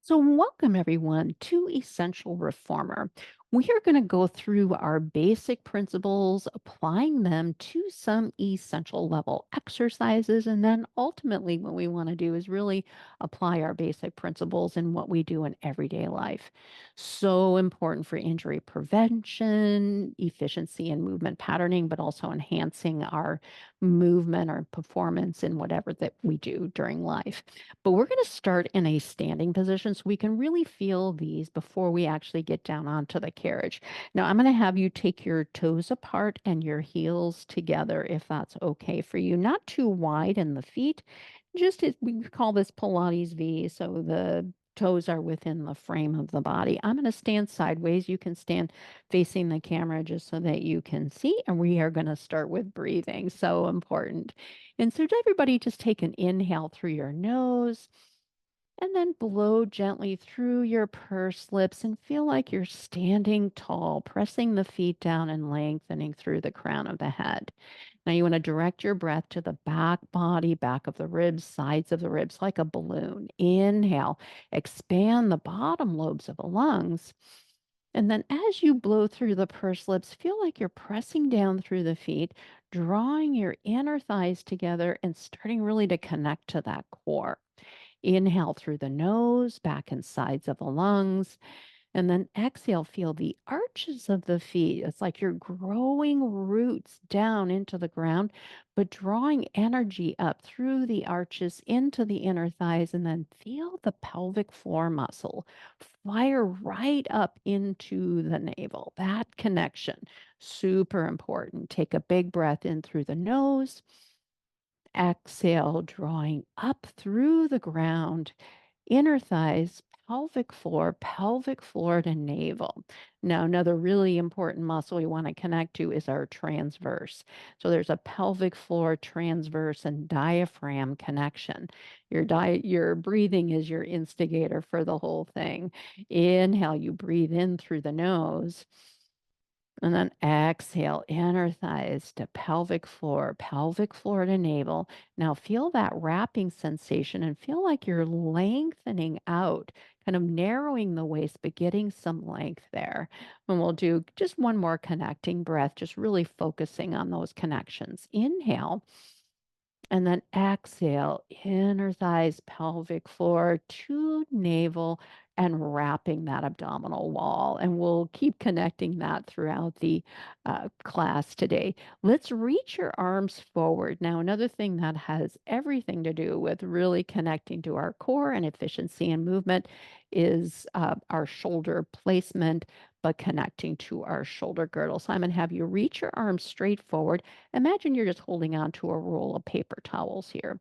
So, welcome everyone to Essential Reformer. We are going to go through our basic principles, applying them to some essential level exercises. And then ultimately, what we want to do is really apply our basic principles in what we do in everyday life. So important for injury prevention, efficiency and movement patterning, but also enhancing our movement or performance in whatever that we do during life. But we're going to start in a standing position so we can really feel these before we actually get down onto the carriage. Now, I'm going to have you take your toes apart and your heels together if that's okay for you. Not too wide in the feet. We call this Pilates V. So the toes are within the frame of the body. I'm going to stand sideways. You can stand facing the camera just so that you can see. And we are going to start with breathing. So important. And so, to everybody, just take an inhale through your nose and then blow gently through your pursed lips and feel like you're standing tall, pressing the feet down and lengthening through the crown of the head. Now, you want to direct your breath to the back body, back of the ribs, sides of the ribs, like a balloon. Inhale, expand the bottom lobes of the lungs. And then as you blow through the pursed lips, feel like you're pressing down through the feet, drawing your inner thighs together and starting really to connect to that core. Inhale through the nose, back and sides of the lungs. And then exhale, feel the arches of the feet. It's like you're growing roots down into the ground, but drawing energy up through the arches into the inner thighs. And then feel the pelvic floor muscle fire right up into the navel. That connection, super important. Take a big breath in through the nose. Exhale, drawing up through the ground, inner thighs, pelvic floor to navel. Now, another really important muscle we want to connect to is our transverse. So there's a pelvic floor transverse and diaphragm connection. Your breathing is your instigator for the whole thing. Inhale, you breathe in through the nose. And then exhale, inner thighs to pelvic floor to navel. Now feel that wrapping sensation and feel like you're lengthening out, kind of narrowing the waist, but getting some length there. And we'll do just one more connecting breath, just really focusing on those connections. Inhale. And then exhale, inner thighs, pelvic floor to navel, and wrapping that abdominal wall. And we'll keep connecting that throughout the class today. Let's reach your arms forward. Now, another thing that has everything to do with really connecting to our core and efficiency and movement is our shoulder placement, but connecting to our shoulder girdle. So I'm going to have you reach your arms straight forward. Imagine you're just holding on to a roll of paper towels here.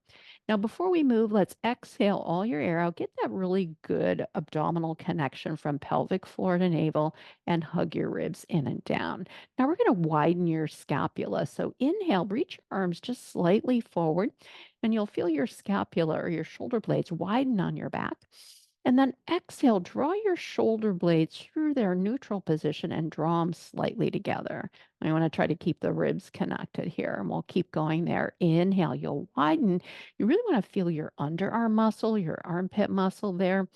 Now, before we move, let's exhale all your air out. Get that really good abdominal connection from pelvic floor to navel and hug your ribs in and down. Now, we're going to widen your scapula. So, inhale, reach your arms just slightly forward, and you'll feel your scapula or your shoulder blades widen on your back. And then exhale, draw your shoulder blades through their neutral position and draw them slightly together. I want to try to keep the ribs connected here, and we'll keep going there. Inhale, you'll widen. You really want to feel your underarm muscle, your armpit muscle there,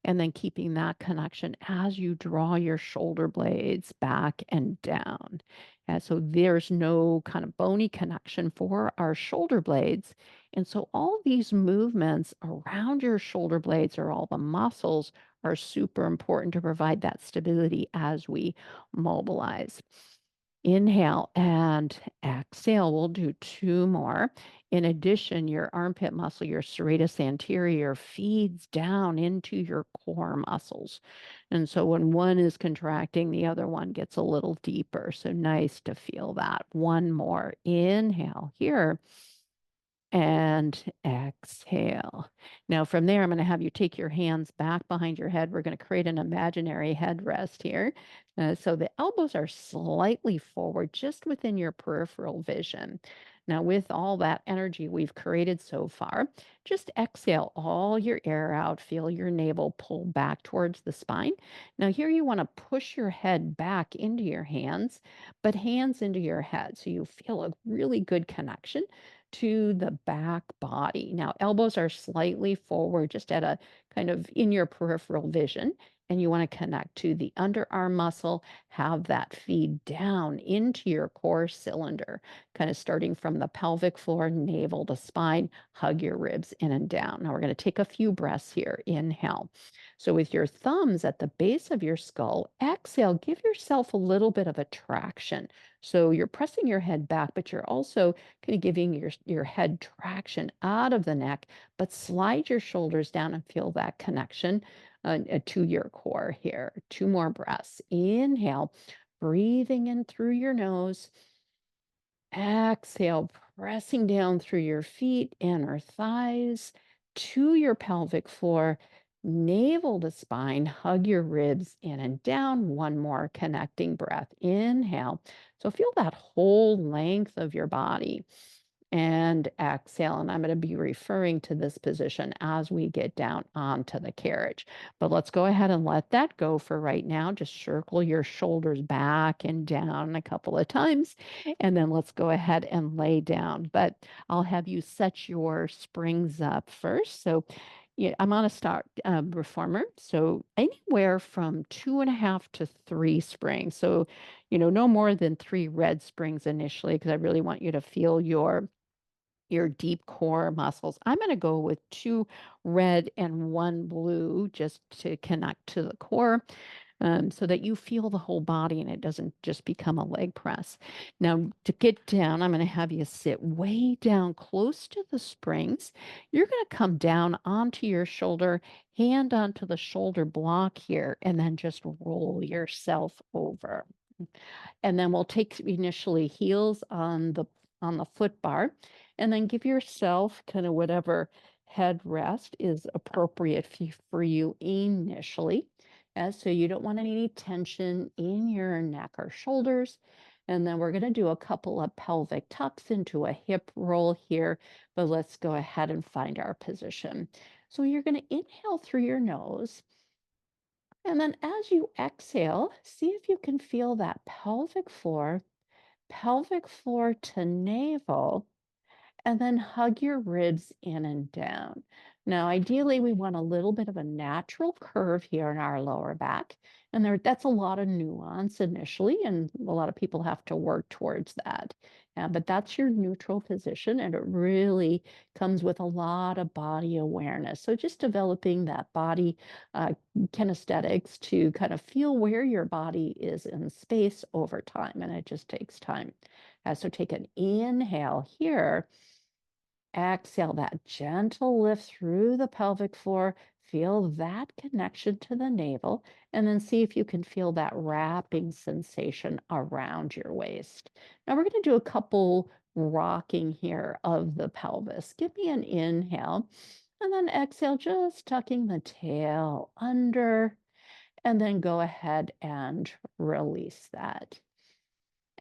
and then keeping that connection as you draw your shoulder blades back and down. And so there's no kind of bony connection for our shoulder blades. And so all these movements around your shoulder blades or all the muscles are super important to provide that stability as we mobilize. Inhale and exhale. We'll do two more. In addition, your armpit muscle, your serratus anterior, feeds down into your core muscles. And so when one is contracting, the other one gets a little deeper. So nice to feel that. One more. Inhale here and exhale. Now, from there, I'm going to have you take your hands back behind your head. We're going to create an imaginary headrest here. So the elbows are slightly forward, just within your peripheral vision. Now, with all that energy we've created so far, just exhale all your air out. Feel your navel pull back towards the spine. Now, here you want to push your head back into your hands, but hands into your head. So you feel a really good connection to the back body. Now, elbows are slightly forward, just at a kind of in your peripheral vision, and you want to connect to the underarm muscle, have that feed down into your core cylinder, kind of starting from the pelvic floor, navel to spine, hug your ribs in and down. Now we're going to take a few breaths here. Inhale. So with your thumbs at the base of your skull, exhale, give yourself a little bit of a traction. So you're pressing your head back, but you're also kind of giving your head traction out of the neck, but slide your shoulders down and feel that connection to your core here. Two more breaths. Inhale, breathing in through your nose. Exhale, pressing down through your feet, inner thighs to your pelvic floor, navel to spine, hug your ribs in and down. One more connecting breath. Inhale. So feel that whole length of your body. And exhale. And I'm going to be referring to this position as we get down onto the carriage. But let's go ahead and let that go for right now. Just circle your shoulders back and down a couple of times. And then let's go ahead and lay down. But I'll have you set your springs up first. So yeah, I'm on a start reformer. So anywhere from 2.5 to 3 springs. So, no more than 3 red springs initially, because I really want you to feel your deep core muscles. I'm going to go with 2 red and 1 blue just to connect to the core, so that you feel the whole body and it doesn't just become a leg press. Now, to get down, I'm going to have you sit way down close to the springs. You're going to come down onto your shoulder, hand onto the shoulder block here, and then just roll yourself over. And then we'll take initially heels on the foot bar, and then give yourself kind of whatever head rest is appropriate for you initially. So you don't want any tension in your neck or shoulders. And then we're going to do a couple of pelvic tucks into a hip roll here, but let's go ahead and find our position. So you're going to inhale through your nose. And then as you exhale, see if you can feel that pelvic floor to navel, and then hug your ribs in and down. Now, ideally, we want a little bit of a natural curve here in our lower back. And that's a lot of nuance initially, and a lot of people have to work towards that. But that's your neutral position, and it really comes with a lot of body awareness. So just developing that body uh, kinesthetics to kind of feel where your body is in space over time, and it just takes time. So take an inhale here. Exhale, that gentle lift through the pelvic floor. Feel that connection to the navel, and then see if you can feel that wrapping sensation around your waist. Now we're going to do a couple rocking here of the pelvis. Give me an inhale, and then exhale, just tucking the tail under, and then go ahead and release that.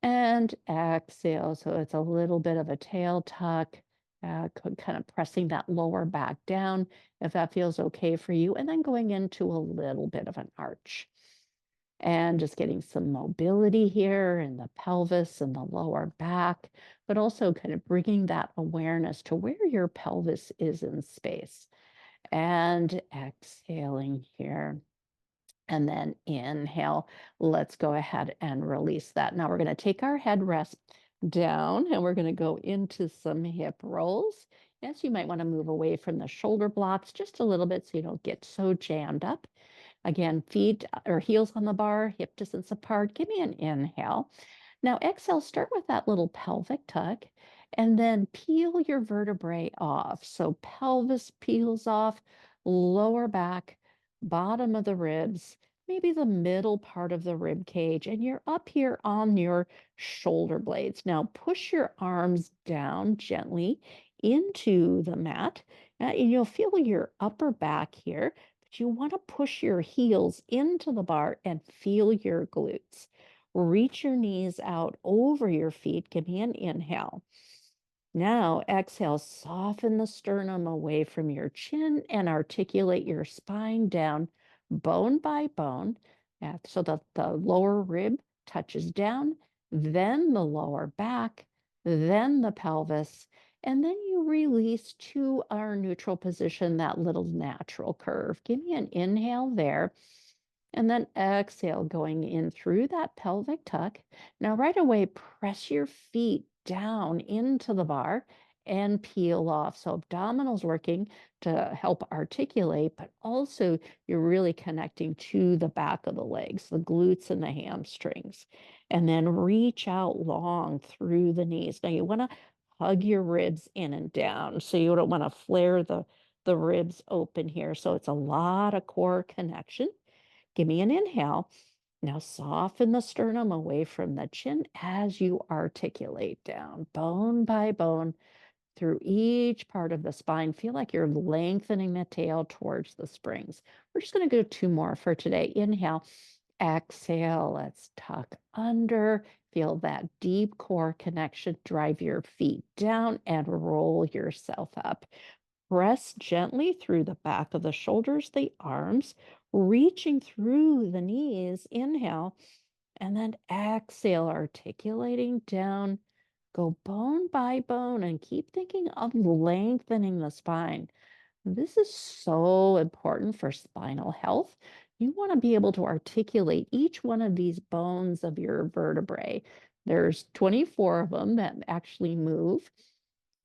And exhale. So it's a little bit of a tail tuck, kind of pressing that lower back down if that feels okay for you. And then going into a little bit of an arch. And just getting some mobility here in the pelvis and the lower back, but also kind of bringing that awareness to where your pelvis is in space. And exhaling here. And then inhale. Let's go ahead and release that. Now we're going to take our head rest down, and we're going to go into some hip rolls. Yes, you might want to move away from the shoulder blocks just a little bit so you don't get so jammed up. Again, feet or heels on the bar, hip distance apart. Give me an inhale. Now exhale, start with that little pelvic tuck, and then peel your vertebrae off. So pelvis peels off, lower back, bottom of the ribs, maybe the middle part of the rib cage, and you're up here on your shoulder blades. Now push your arms down gently into the mat, and you'll feel your upper back here, but you want to push your heels into the bar and feel your glutes. Reach your knees out over your feet. Give me an inhale. Now, exhale, soften the sternum away from your chin and articulate your spine down bone by bone, so that the lower rib touches down, then the lower back, then the pelvis. And then you release to our neutral position, that little natural curve. Give me an inhale there. And then exhale, going in through that pelvic tuck. Now, right away, press your feet down into the bar and peel off. So, abdominals working to help articulate, but also you're really connecting to the back of the legs, the glutes and the hamstrings. And then reach out long through the knees. Now, you want to hug your ribs in and down. So, you don't want to flare the ribs open here. So, it's a lot of core connection. Give me an inhale. Now soften the sternum away from the chin as you articulate down, bone by bone, through each part of the spine. Feel like you're lengthening the tail towards the springs. We're just going to go two more for today. Inhale, exhale. Let's tuck under. Feel that deep core connection. Drive your feet down and roll yourself up. Press gently through the back of the shoulders, the arms, reaching through the knees. Inhale, and then exhale, articulating down. Go bone by bone and keep thinking of lengthening the spine. This is so important for spinal health. You want to be able to articulate each one of these bones of your vertebrae. There's 24 of them that actually move.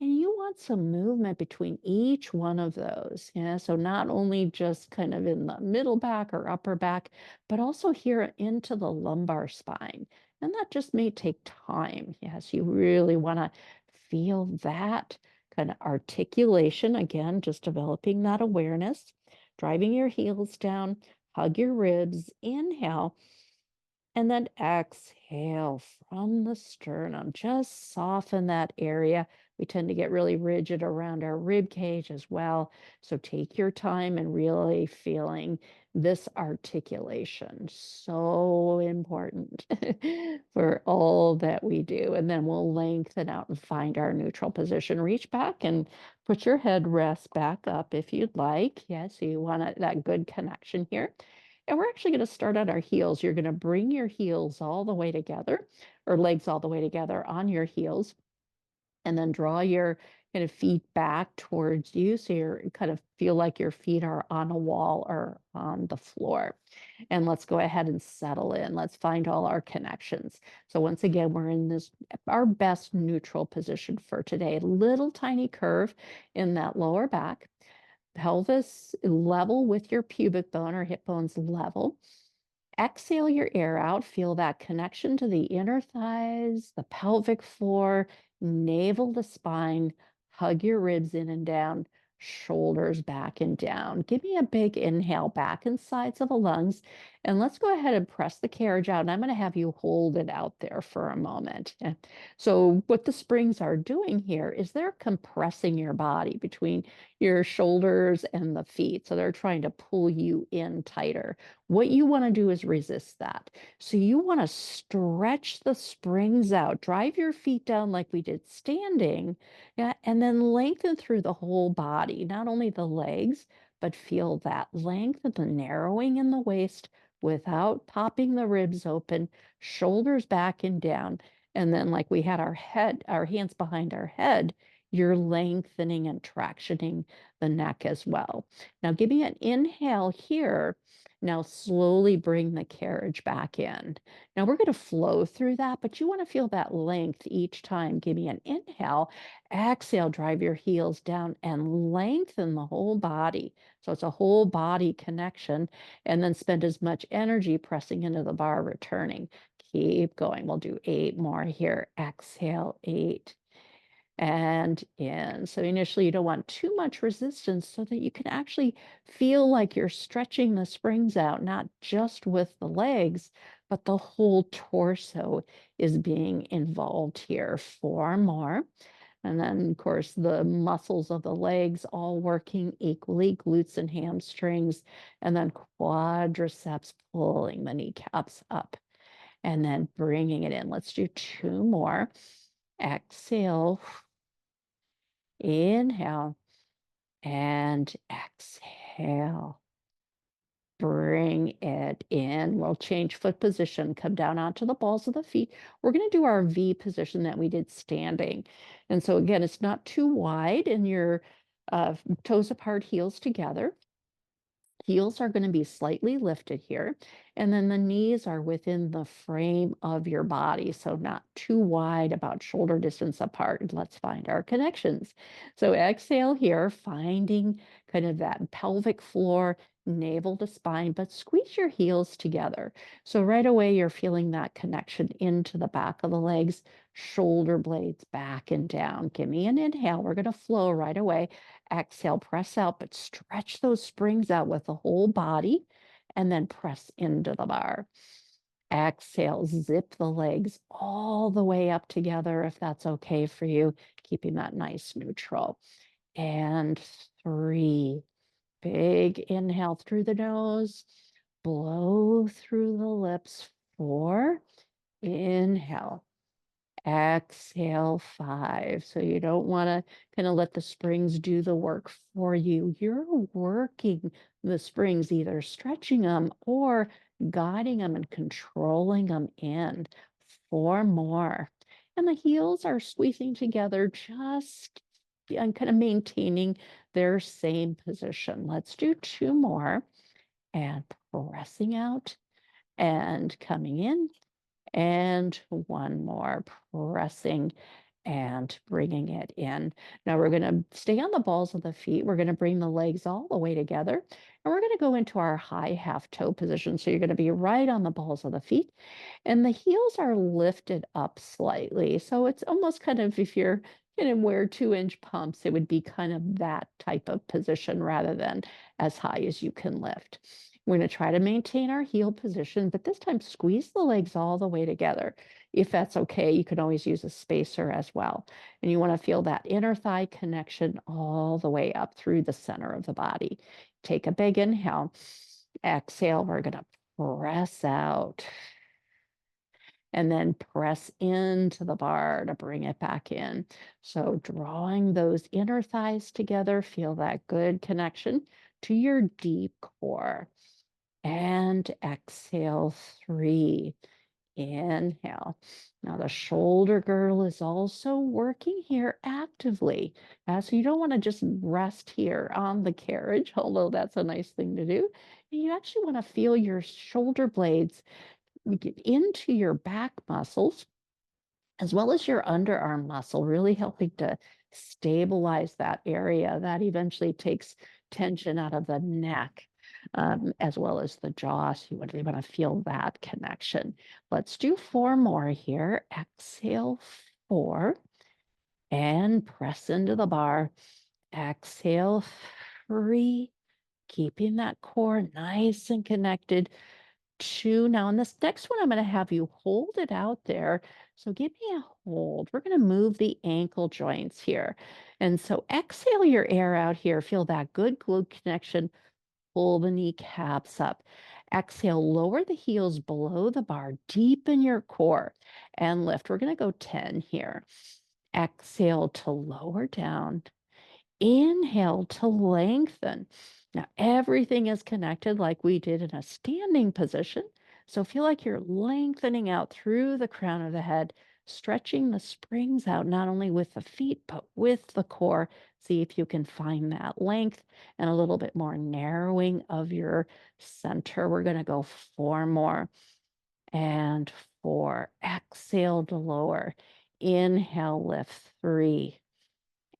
And you want some movement between each one of those. Yeah. So not only just kind of in the middle back or upper back, but also here into the lumbar spine. And that just may take time. Yes, you really want to feel that kind of articulation. Again, just developing that awareness, driving your heels down, hug your ribs, inhale. And then exhale from the sternum. Just soften that area. We tend to get really rigid around our rib cage as well. So take your time and really feeling this articulation. So important for all that we do. And then we'll lengthen out and find our neutral position. Reach back and put your head rest back up if you'd like. Yeah, so you want that good connection here. And we're actually going to start at our heels. You're going to bring your heels all the way together, or legs all the way together on your heels, and then draw your kind of feet back towards you. So you kind of feel like your feet are on a wall or on the floor. And let's go ahead and settle in. Let's find all our connections. So once again, we're in this, our best neutral position for today. Little tiny curve in that lower back. Pelvis level with your pubic bone or hip bones level. Exhale your air out. Feel that connection to the inner thighs, the pelvic floor, navel to spine. Hug your ribs in and down, shoulders back and down. Give me a big inhale back and sides of the lungs. And let's go ahead and press the carriage out. And I'm going to have you hold it out there for a moment. So what the springs are doing here is they're compressing your body between your shoulders and the feet. So they're trying to pull you in tighter. What you want to do is resist that. So you want to stretch the springs out, drive your feet down like we did standing, yeah, and then lengthen through the whole body, not only the legs, but feel that length and the narrowing in the waist without popping the ribs open, shoulders back and down. And then like we had our hands behind our head, you're lengthening and tractioning the neck as well. Now give me an inhale here. Now slowly bring the carriage back in. Now we're going to flow through that, but you want to feel that length each time. Give me an inhale. Exhale, drive your heels down and lengthen the whole body. So it's a whole body connection. And then spend as much energy pressing into the bar, returning. Keep going. We'll do 8 more here. Exhale, 8 and in. So initially you don't want too much resistance so that you can actually feel like you're stretching the springs out, not just with the legs, but the whole torso is being involved here. 4 more. And then, of course, the muscles of the legs all working equally, glutes and hamstrings, and then quadriceps pulling the kneecaps up and then bringing it in. Let's do 2 more. Exhale. Inhale and exhale. Bring bring it in. We'll change foot position, come down onto the balls of the feet. We're going to do our V position that we did standing. And so again, it's not too wide and your toes apart, heels together. Heels are going to be slightly lifted here, and then the knees are within the frame of your body, so not too wide, about shoulder distance apart. Let's find our connections. So exhale here, finding kind of that pelvic floor, navel to spine, but squeeze your heels together. So right away, you're feeling that connection into the back of the legs, shoulder blades back and down. Give me an inhale. We're going to flow right away. Exhale, press out, but stretch those springs out with the whole body and then press into the bar. Exhale, zip the legs all the way up together if that's okay for you, keeping that nice neutral. And 3, big inhale through the nose, blow through the lips. 4, inhale. Exhale, 5. So you don't want to kind of let the springs do the work for you. You're working the springs, either stretching them or guiding them and controlling them in. 4 more. And the heels are squeezing together just and kind of maintaining their same position. Let's do 2 more. And pressing out and coming in. And 1 more, pressing and bringing it in. Now we're going to stay on the balls of the feet. We're going to bring the legs all the way together. And we're going to go into our high half toe position. So you're going to be right on the balls of the feet. And the heels are lifted up slightly. So it's almost kind of, if you're going to wear 2-inch pumps, it would be kind of that type of position rather than as high as you can lift. We're going to try to maintain our heel position, but this time squeeze the legs all the way together. If that's okay, you can always use a spacer as well. And you want to feel that inner thigh connection all the way up through the center of the body. Take a big inhale. Exhale, we're going to press out. And then press into the bar to bring it back in. So drawing those inner thighs together, feel that good connection to your deep core. And exhale, 3. Inhale. Now the shoulder girdle is also working here actively. So you don't want to just rest here on the carriage, although that's a nice thing to do. You actually want to feel your shoulder blades get into your back muscles as well as your underarm muscle, really helping to stabilize that area. That eventually takes tension out of the neck, as well as the jaw. So you really want to feel that connection. Let's do 4 more here. Exhale, 4, and press into the bar. Exhale, 3, keeping that core nice and connected. 2. Now, in this next one, I'm going to have you hold it out there. So give me a hold. We're going to move the ankle joints here. And so exhale your air out here. Feel that good glute connection. Pull the kneecaps up. Exhale, lower the heels below the bar. Deepen your core and lift. We're going to go 10 here. Exhale to lower down. Inhale to lengthen. Now, everything is connected like we did in a standing position. So feel like you're lengthening out through the crown of the head, stretching the springs out, not only with the feet, but with the core. See if you can find that length and a little bit more narrowing of your center. We're going to go 4 more. And 4. Exhale to lower. Inhale, lift. 3.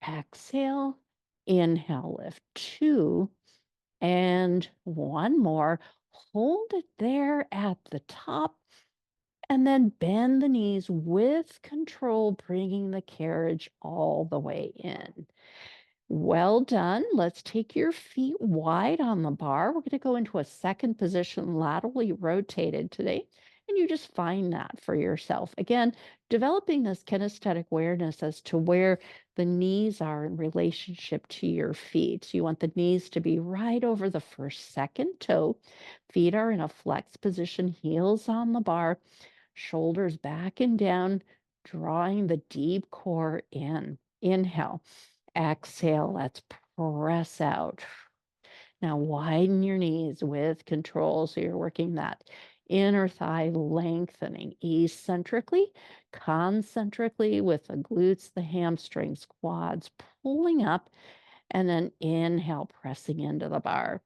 Exhale. Inhale, lift. 2, and 1 more. Hold it there at the top, and then bend the knees with control, bringing the carriage all the way in. Well done. Let's take your feet wide on the bar. We're going to go into a second position, laterally rotated today. And you just find that for yourself. Again, developing this kinesthetic awareness as to where the knees are in relationship to your feet. So you want the knees to be right over the first, second toe. Feet are in a flex position, heels on the bar, shoulders back and down, drawing the deep core in. Inhale. Exhale, let's press out. Now widen your knees with control. So you're working that inner thigh lengthening eccentrically, concentrically with the glutes, the hamstrings, quads pulling up, and then inhale, pressing into the bar.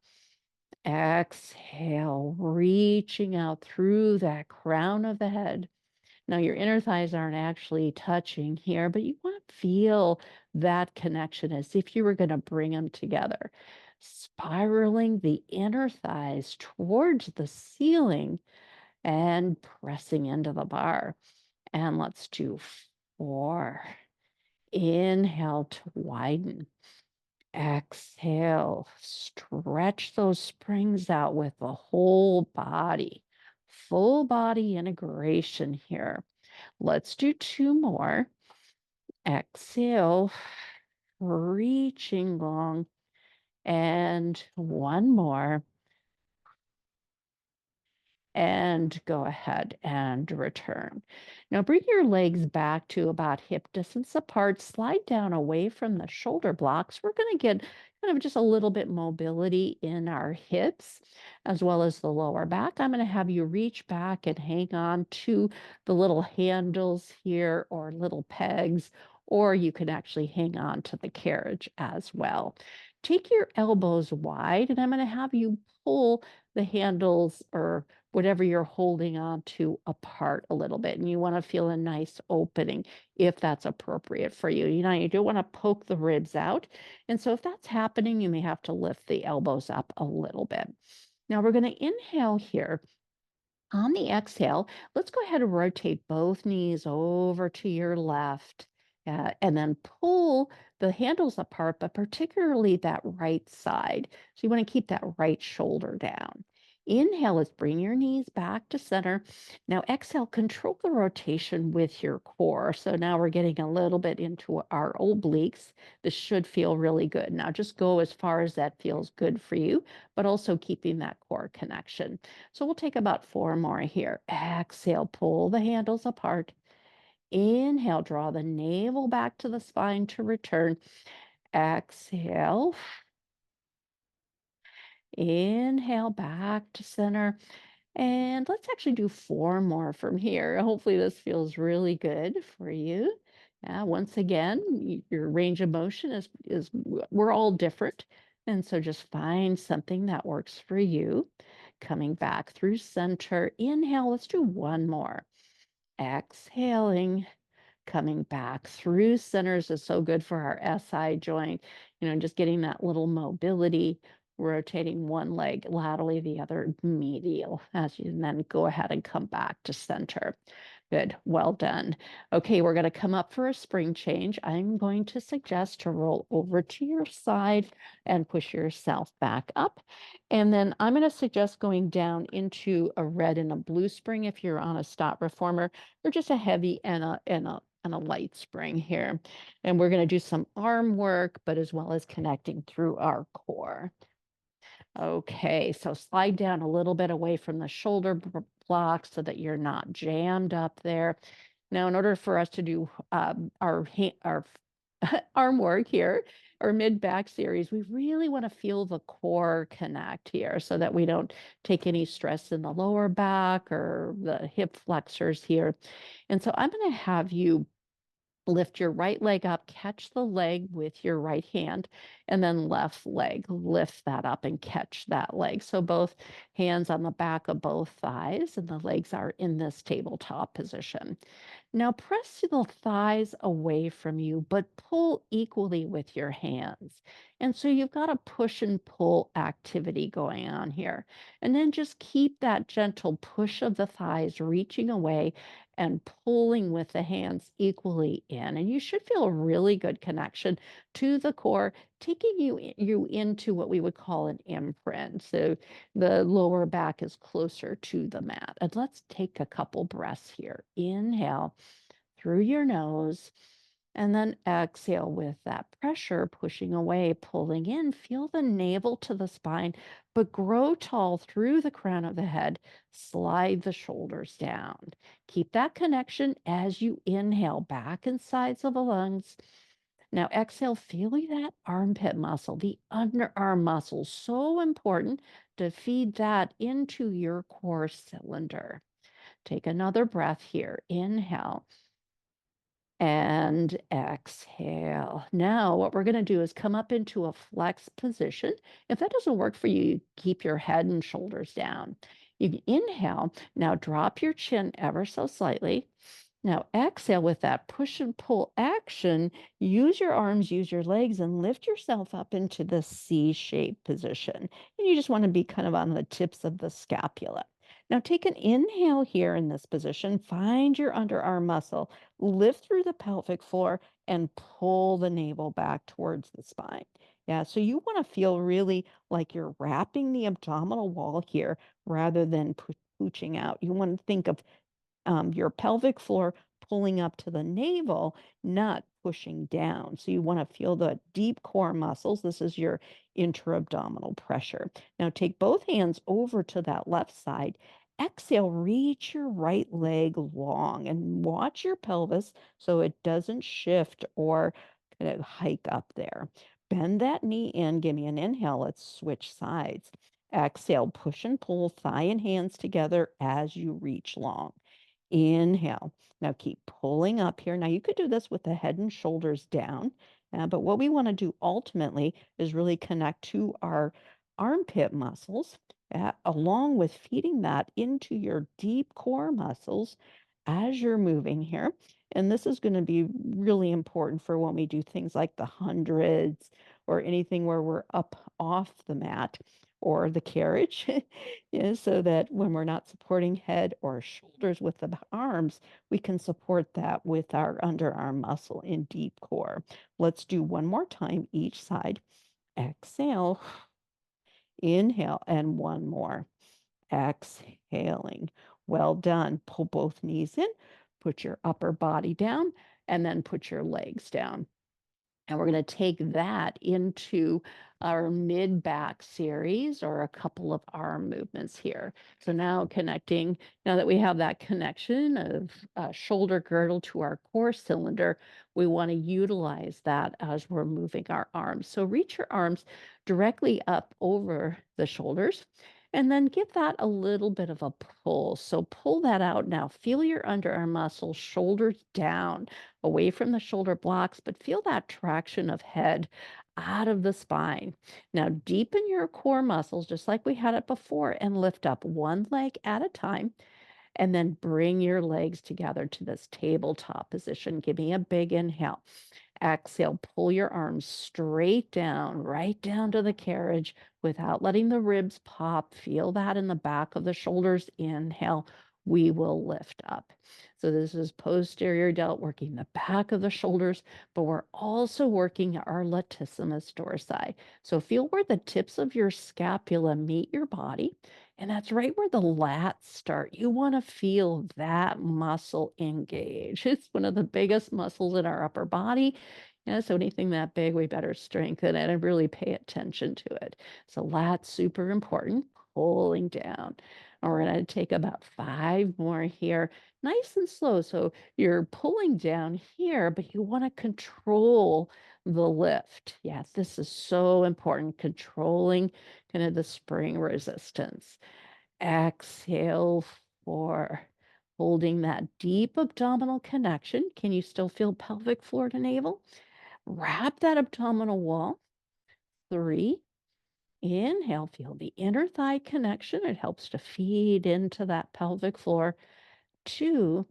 Exhale, reaching out through that crown of the head. Now, your inner thighs aren't actually touching here, but you want to feel that connection as if you were going to bring them together, spiraling the inner thighs towards the ceiling and pressing into the bar. And let's do 4. Inhale to widen. Exhale, stretch those springs out with the whole body. Full body integration here. Let's do 2 more. Exhale, reaching long, and 1 more. And go ahead and return. Now bring your legs back to about hip distance apart. Slide down away from the shoulder blocks. We're going to get kind of just a little bit mobility in our hips as well as the lower back. I'm going to have you reach back and hang on to the little handles here or little pegs, or you can actually hang on to the carriage as well. Take your elbows wide, and I'm going to have you pull the handles or whatever you're holding on to apart a little bit. And you want to feel a nice opening if that's appropriate for you. You don't want to poke the ribs out. And so if that's happening, you may have to lift the elbows up a little bit. Now we're going to inhale here. On the exhale, let's go ahead and rotate both knees over to your left. And then pull the handles apart, but particularly that right side. So you want to keep that right shoulder down. Inhale is bring your knees back to center. Now exhale, control the rotation with your core. So now we're getting a little bit into our obliques. This should feel really good. Now just go as far as that feels good for you, but also keeping that core connection. So we'll take about 4 more here. Exhale, pull the handles apart. Inhale, draw the navel back to the spine to return. Exhale. Inhale back to center. And let's actually do 4 more from here. Hopefully this feels really good for you. Once again, your range of motion we're all different. And so just find something that works for you. Coming back through center. Inhale, let's do 1 more. Exhaling, coming back through centers is so good for our SI joint, just getting that little mobility, rotating one leg laterally, the other medial, as you then go ahead and come back to center. Good, well done. Okay, we're going to come up for a spring change. I'm going to suggest to roll over to your side and push yourself back up. And then I'm going to suggest going down into a red and a blue spring if you're on a stop reformer, or just a heavy and a light spring here. And we're going to do some arm work, but as well as connecting through our core. Okay, so slide down a little bit away from the shoulder block so that you're not jammed up there. Now, in order for us to do our arm work here, or mid-back series, we really want to feel the core connect here so that we don't take any stress in the lower back or the hip flexors here. And so I'm going to have you lift your right leg up, catch the leg with your right hand, and then left leg, lift that up and catch that leg. So both hands on the back of both thighs, and the legs are in this tabletop position. Now press the thighs away from you, but pull equally with your hands. And so you've got a push and pull activity going on here. And then just keep that gentle push of the thighs reaching away and pulling with the hands equally in. And you should feel a really good connection to the core, taking you into what we would call an imprint. So the lower back is closer to the mat. And let's take a couple breaths here. Inhale through your nose. And then exhale with that pressure, pushing away, pulling in. Feel the navel to the spine, but grow tall through the crown of the head. Slide the shoulders down. Keep that connection as you inhale back and sides of the lungs. Now exhale, feel that armpit muscle, the underarm muscle, so important to feed that into your core cylinder. Take another breath here. Inhale and exhale. Now, what we're going to do is come up into a flex position. If that doesn't work for you, keep your head and shoulders down. You can inhale. Now, drop your chin ever so slightly. Now, exhale with that push and pull action. Use your arms, use your legs, and lift yourself up into the C-shaped position. And you just want to be kind of on the tips of the scapula. Now, take an inhale here in this position. Find your underarm muscle. Lift through the pelvic floor and pull the navel back towards the spine. Yeah, so you want to feel really like you're wrapping the abdominal wall here rather than pooching out. You want to think of your pelvic floor pulling up to the navel, not pushing down. So you want to feel the deep core muscles. This is your intra-abdominal pressure. Now take both hands over to that left side. Exhale, reach your right leg long and watch your pelvis so it doesn't shift or kind of hike up there. Bend that knee in. Give me an inhale. Let's switch sides. Exhale, push and pull thigh and hands together as you reach long. Inhale. Now keep pulling up here. Now you could do this with the head and shoulders down, but what we want to do ultimately is really connect to our armpit muscles, along with feeding that into your deep core muscles as you're moving here. And this is going to be really important for when we do things like the hundreds or anything where we're up off the mat or the carriage. So that when we're not supporting head or shoulders with the arms, we can support that with our underarm muscle in deep core. Let's do one more time each side. Exhale, inhale, and one more. Exhaling. Well done. Pull both knees in, put your upper body down, and then put your legs down. And we're going to take that into our mid-back series or a couple of arm movements here. So now connecting, now that we have that connection of shoulder girdle to our core cylinder, we want to utilize that as we're moving our arms. So reach your arms directly up over the shoulders and then give that a little bit of a pull. So pull that out now. Feel your underarm muscles, shoulders down, away from the shoulder blocks, but feel that traction of head out of the spine. Now deepen your core muscles just like we had it before and lift up one leg at a time. And then bring your legs together to this tabletop position. Give me a big inhale. Exhale, pull your arms straight down, right down to the carriage without letting the ribs pop. Feel that in the back of the shoulders. Inhale, we will lift up. So this is posterior delt, working the back of the shoulders, but we're also working our latissimus dorsi. So feel where the tips of your scapula meet your body. And that's right where the lats start. You want to feel that muscle engage. It's one of the biggest muscles in our upper body. So anything that big, we better strengthen it and really pay attention to it. So lats super important, pulling down. And we're going to take about 5 more here, nice and slow. So you're pulling down here, but you want to control the lift. Yes, this is so important, controlling kind of the spring resistance. Exhale, 4. Holding that deep abdominal connection. Can you still feel pelvic floor to navel? Wrap that abdominal wall. 3. Inhale, feel the inner thigh connection. It helps to feed into that pelvic floor. 2.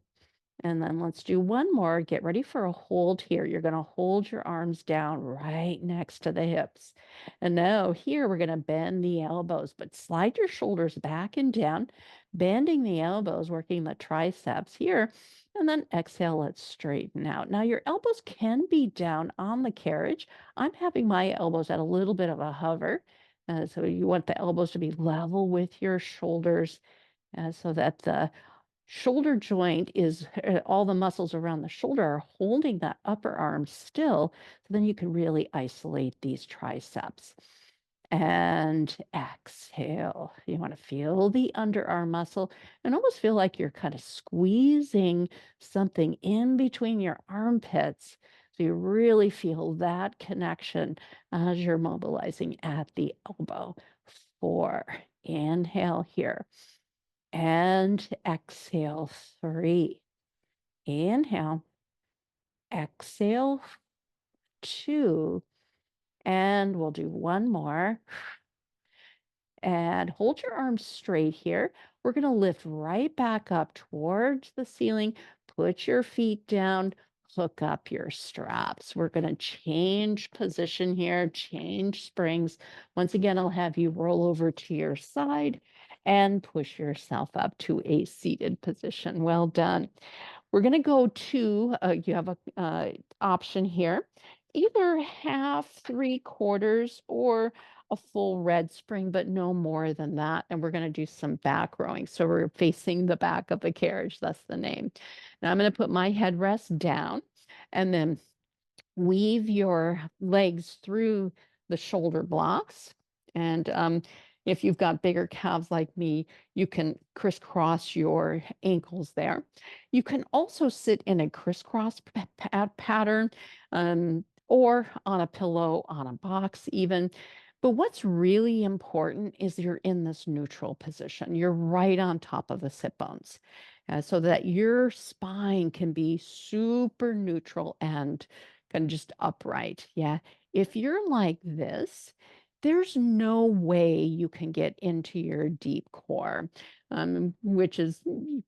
And then let's do one more. Get ready for a hold here. You're going to hold your arms down right next to the hips. And now here we're going to bend the elbows, but slide your shoulders back and down, bending the elbows, working the triceps here. And then exhale, let's straighten out. Now your elbows can be down on the carriage. I'm having my elbows at a little bit of a hover. So you want the elbows to be level with your shoulders so that the shoulder joint is all the muscles around the shoulder are holding that upper arm still. So then you can really isolate these triceps. And exhale. You want to feel the underarm muscle and almost feel like you're kind of squeezing something in between your armpits So you really feel that connection as you're mobilizing at the elbow. 4, inhale here, and exhale. 3, inhale, exhale. 2, and we'll do one more. And hold your arms straight here. We're going to lift right back up towards the ceiling. Put your feet down, hook up your straps. We're going to change position here, change springs. Once again, I'll have you roll over to your side and push yourself up to a seated position. Well done. We're going to go to, you have a option here, either half, 3/4, or a full red spring, but no more than that. And we're going to do some back rowing. So we're facing the back of the carriage. That's the name. Now I'm going to put my headrest down and then weave your legs through the shoulder blocks. And if you've got bigger calves like me, you can crisscross your ankles there. You can also sit in a crisscross pattern or on a pillow, on a box even. But what's really important is you're in this neutral position. You're right on top of the sit bones, so that your spine can be super neutral and kind of just upright. Yeah. If you're like this, there's no way you can get into your deep core, which is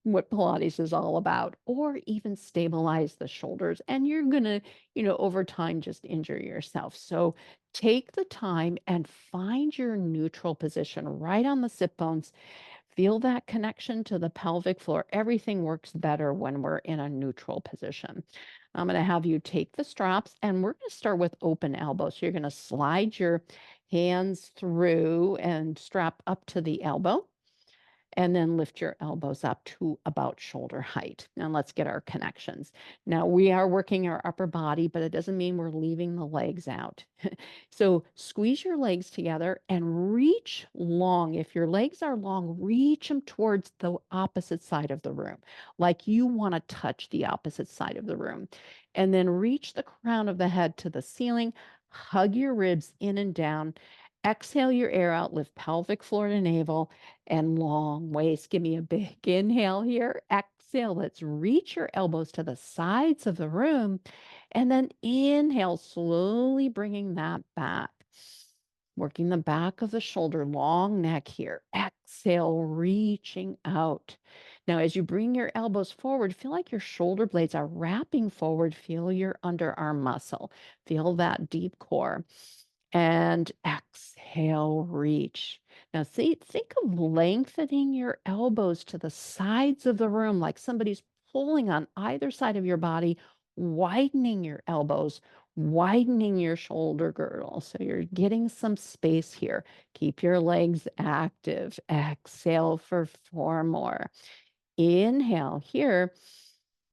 what Pilates is all about, or even stabilize the shoulders. And you're going to, over time, just injure yourself. So take the time and find your neutral position right on the sit bones. Feel that connection to the pelvic floor. Everything works better when we're in a neutral position. I'm going to have you take the straps and we're going to start with open elbow. So you're going to slide your hands through and strap up to the elbow and then lift your elbows up to about shoulder height. Now let's get our connections. Now we are working our upper body, but it doesn't mean we're leaving the legs out. So squeeze your legs together and reach long. If your legs are long, reach them towards the opposite side of the room, like you want to touch the opposite side of the room. And then reach the crown of the head to the ceiling, hug your ribs in and down. Exhale your air out, lift pelvic floor to navel and long waist. Give me a big inhale here. Exhale. Let's reach your elbows to the sides of the room. And then inhale, slowly bringing that back. Working the back of the shoulder, long neck here. Exhale, reaching out. Now, as you bring your elbows forward, feel like your shoulder blades are wrapping forward. Feel your underarm muscle. Feel that deep core. And exhale, reach. Now, see, think of lengthening your elbows to the sides of the room like somebody's pulling on either side of your body, widening your elbows, widening your shoulder girdle. So you're getting some space here. Keep your legs active. Exhale for 4 more. Inhale here.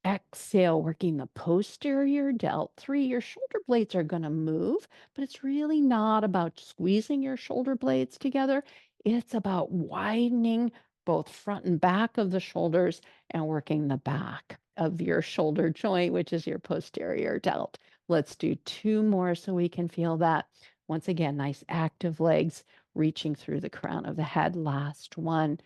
Exhale, working the posterior delt. 3, your shoulder blades are going to move, but it's really not about squeezing your shoulder blades together. It's about widening both front and back of the shoulders and working the back of your shoulder joint, which is your posterior delt. Let's do 2 more so we can feel that. Once again, nice active legs reaching through the crown of the head. Last one.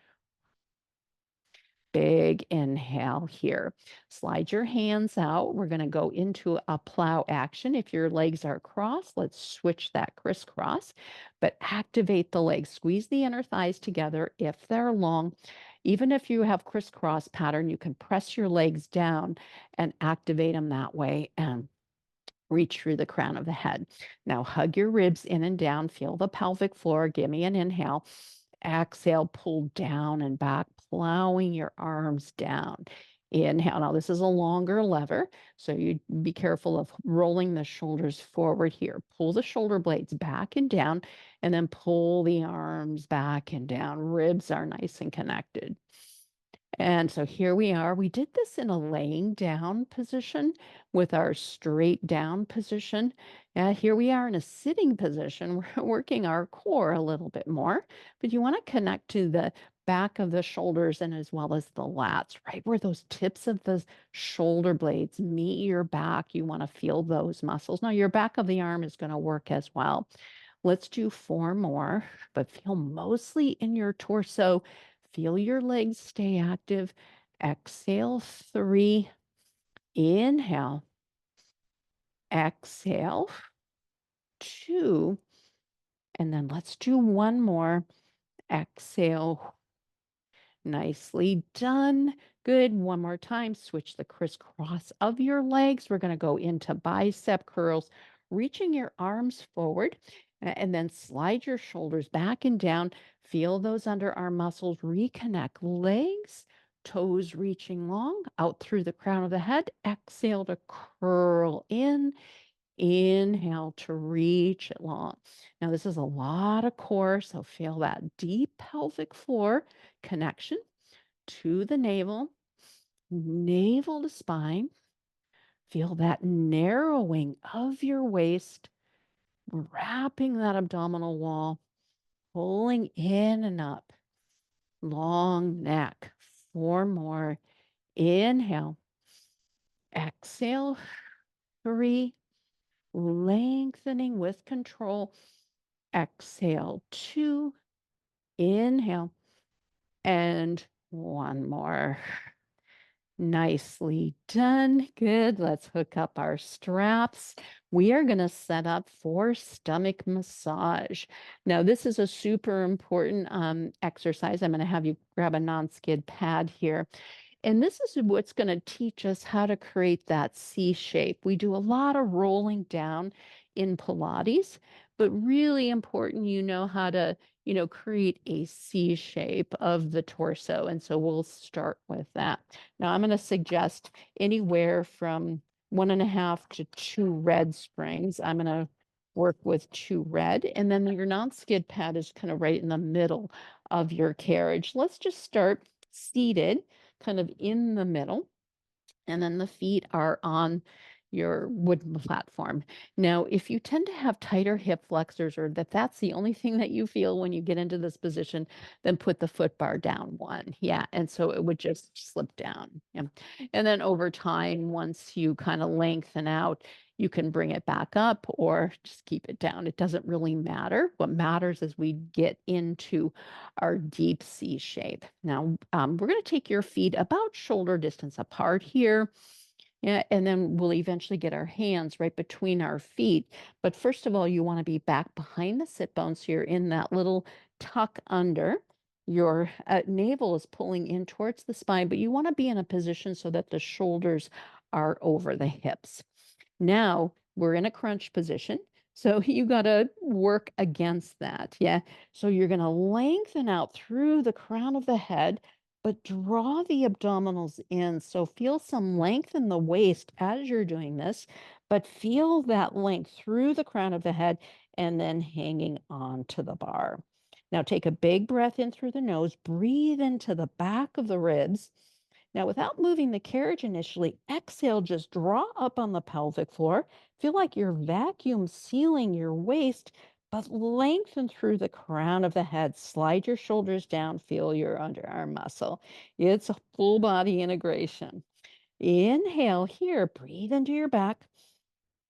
Big inhale here. Slide your hands out. We're going to go into a plow action. If your legs are crossed, let's switch that crisscross, but activate the legs. Squeeze the inner thighs together if they're long. Even if you have crisscross pattern, you can press your legs down and activate them that way and reach through the crown of the head. Now hug your ribs in and down. Feel the pelvic floor. Give me an inhale. Exhale, pull down and back, plowing your arms down. Inhale. Now, this is a longer lever, so you be careful of rolling the shoulders forward here. Pull the shoulder blades back and down, and then pull the arms back and down. Ribs are nice and connected. And so here we are. We did this in a laying down position with our straight down position. Here we are in a sitting position. We're working our core a little bit more, but you want to connect to the back of the shoulders and as well as the lats, right where those tips of the shoulder blades meet your back. You want to feel those muscles. Now, your back of the arm is going to work as well. Let's do 4 more, but feel mostly in your torso. Feel your legs stay active. Exhale, 3. Inhale. Exhale, 2. And then let's do 1 more. Exhale. Nicely done. Good. 1 more time. Switch the crisscross of your legs. We're going to go into bicep curls, reaching your arms forward, and then slide your shoulders back and down. Feel those underarm muscles reconnect. Legs, toes reaching long out through the crown of the head. Exhale to curl in. Inhale to reach it long. Now, this is a lot of core, so feel that deep pelvic floor connection to the navel, navel to spine. Feel that narrowing of your waist, wrapping that abdominal wall, pulling in and up. Long neck. 4 more. Inhale. Exhale. 3. Lengthening with control. Exhale, 2. Inhale. And 1 more. Nicely done. Good. Let's hook up our straps. We are going to set up for stomach massage. Now, this is a super important exercise. I'm going to have you grab a non-skid pad here. And this is what's going to teach us how to create that C shape. We do a lot of rolling down in Pilates, but really important you know how to, create a C shape of the torso. And so we'll start with that. Now I'm going to suggest anywhere from 1.5 to 2 red springs. I'm going to work with 2 red, and then your non-skid pad is kind of right in the middle of your carriage. Let's just start seated kind of in the middle, and then the feet are on your wooden platform. Now, if you tend to have tighter hip flexors or that's the only thing that you feel when you get into this position, then put the foot bar down 1. Yeah, and so it would just slip down. Yeah. And then over time, once you kind of lengthen out, you can bring it back up or just keep it down. It doesn't really matter. What matters is we get into our deep C shape. Now, we're going to take your feet about shoulder distance apart here. Yeah, and then we'll eventually get our hands right between our feet. But first of all, you want to be back behind the sit bones. So you're in that little tuck under. Your navel is pulling in towards the spine, but you want to be in a position so that the shoulders are over the hips. Now we're in a crunch position. So you got to work against that. Yeah. So you're going to lengthen out through the crown of the head, but draw the abdominals in. So feel some length in the waist as you're doing this, but feel that length through the crown of the head and then hanging on to the bar. Now take a big breath in through the nose, breathe into the back of the ribs. Now, without moving the carriage initially, exhale, just draw up on the pelvic floor. Feel like you're vacuum sealing your waist, but lengthen through the crown of the head. Slide your shoulders down, feel your underarm muscle. It's a full body integration. Inhale here, breathe into your back.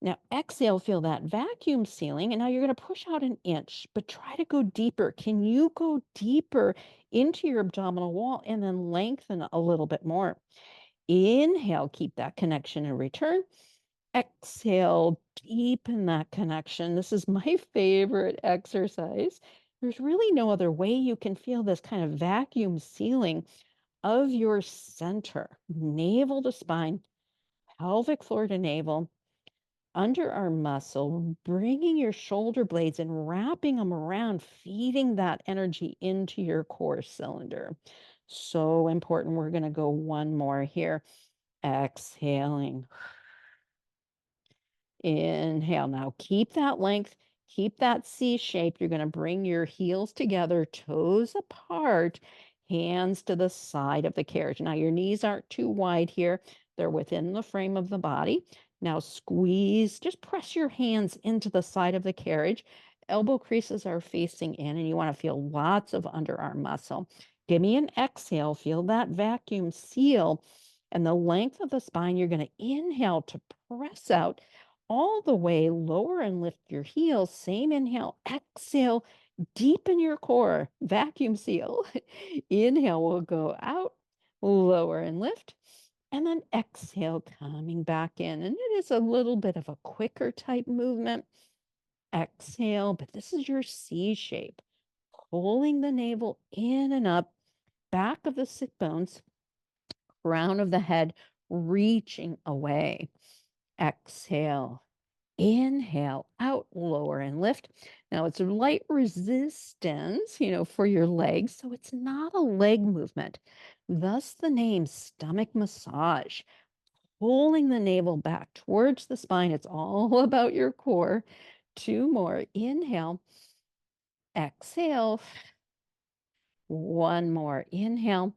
Now, exhale, feel that vacuum sealing. And now you're going to push out 1 inch, but try to go deeper. Can you go deeper into your abdominal wall and then lengthen a little bit more? Inhale, keep that connection and return. Exhale, deepen that connection. This is my favorite exercise. There's really no other way you can feel this kind of vacuum sealing of your center, navel to spine, pelvic floor to navel, underarm muscle, bringing your shoulder blades and wrapping them around, feeding that energy into your core cylinder. So important. We're going to go 1 more here. Exhaling. Inhale. Now keep that length, keep that C shape. You're going to bring your heels together, toes apart, hands to the side of the carriage. Now your knees aren't too wide here. They're within the frame of the body. Now squeeze, just press your hands into the side of the carriage. Elbow creases are facing in, and you want to feel lots of underarm muscle. Give me an exhale. Feel that vacuum seal and the length of the spine. You're going to inhale to press out all the way, lower and lift your heels. Same inhale, exhale, deepen your core, vacuum seal. Inhale will go out, lower and lift. And then exhale, coming back in. And it is a little bit of a quicker type movement. Exhale, but this is your C shape. Pulling the navel in and up, back of the sit bones, crown of the head, reaching away. Exhale. Inhale, out, lower and lift. Now it's a light resistance, for your legs. So it's not a leg movement. Thus the name stomach massage. Pulling the navel back towards the spine. It's all about your core. Two more. Inhale. Exhale. One more. Inhale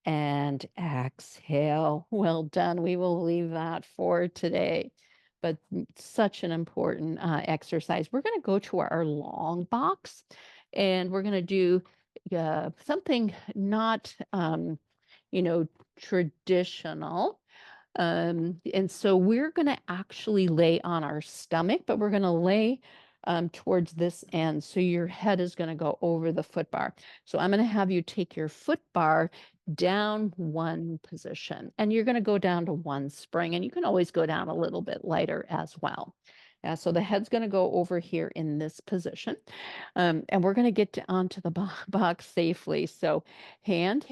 and exhale. Well done. We will leave that for today. But such an important exercise. We're going to go to our long box and we're going to do something not, traditional. And so we're going to actually lay on our stomach, but we're going to lay towards this end. So your head is going to go over the foot bar. So I'm going to have you take your foot bar down one position and you're going to go down to one spring, and you can always go down a little bit lighter as well. So the head's going to go over here in this position, and we're going to get onto the box safely. So hand,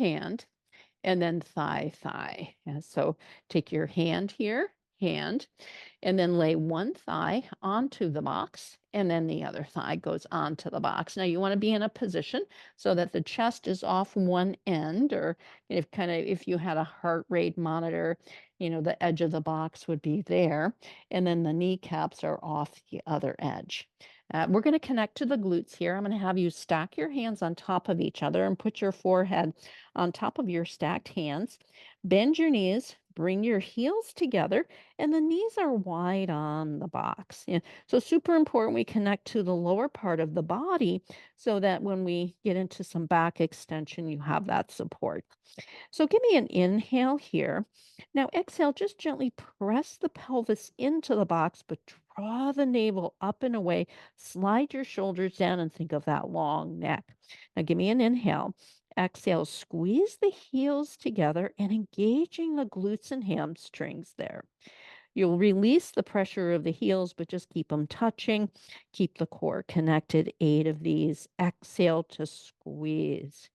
and then thigh, thigh. And so take your hand here, hand, and then lay one thigh onto the box, and then the other thigh goes onto the box. Now you want to be in a position so that the chest is off one end, or if you had a heart rate monitor, the edge of the box would be there, and then the kneecaps are off the other edge. We're going to connect to the glutes here. I'm going to have you stack your hands on top of each other and put your forehead on top of your stacked hands. Bend your knees, bring your heels together, and the knees are wide on the box. So super important we connect to the lower part of the body so that when we get into some back extension, you have that support. So give me an inhale here. Now exhale, just gently press the pelvis into the box, but draw the navel up and away. Slide your shoulders down and think of that long neck. Now give me an inhale. Exhale, squeeze the heels together and engaging the glutes and hamstrings there. You'll release the pressure of the heels, but just keep them touching. Keep the core connected. 8 of these. Exhale to squeeze.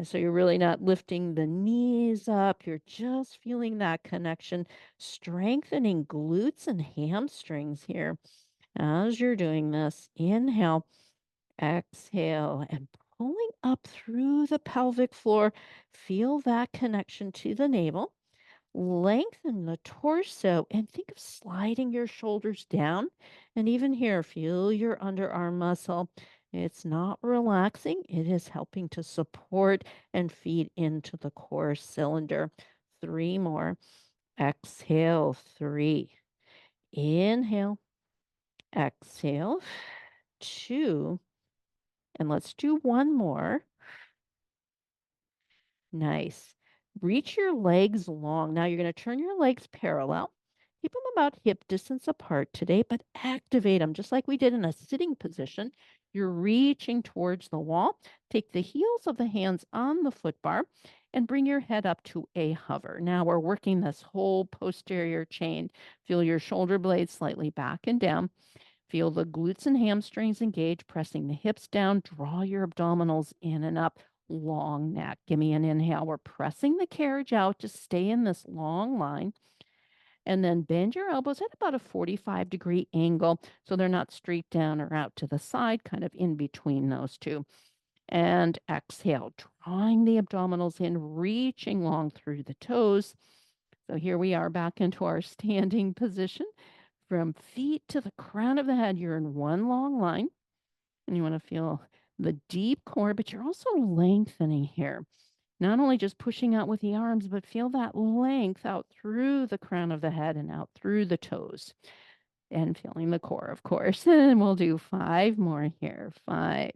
So you're really not lifting the knees up. You're just feeling that connection, strengthening glutes and hamstrings here. As you're doing this, inhale, exhale, and pulling up through the pelvic floor. Feel that connection to the navel. Lengthen the torso and think of sliding your shoulders down. And even here, feel your underarm muscle. It's not relaxing, it is helping to support and feed into the core cylinder. 3 more. Exhale, 3. Inhale, exhale, 2. And let's do one more. Nice. Reach your legs long. Now you're going to turn your legs parallel. Keep them about hip distance apart today, but activate them just like we did in a sitting position. You're reaching towards the wall. Take the heels of the hands on the foot bar and bring your head up to a hover. Now we're working this whole posterior chain. Feel your shoulder blades slightly back and down. Feel the glutes and hamstrings engage, pressing the hips down. Draw your abdominals in and up. Long neck. Give me an inhale. We're pressing the carriage out to stay in this long line. And then bend your elbows at about a 45-degree angle so they're not straight down or out to the side, kind of in between those two. And exhale, drawing the abdominals in, reaching long through the toes. So here we are back into our standing position. From feet to the crown of the head, you're in one long line. And you want to feel the deep core, but you're also lengthening here. Not only just pushing out with the arms, but feel that length out through the crown of the head and out through the toes. And feeling the core, of course. And we'll do 5 more here. 5.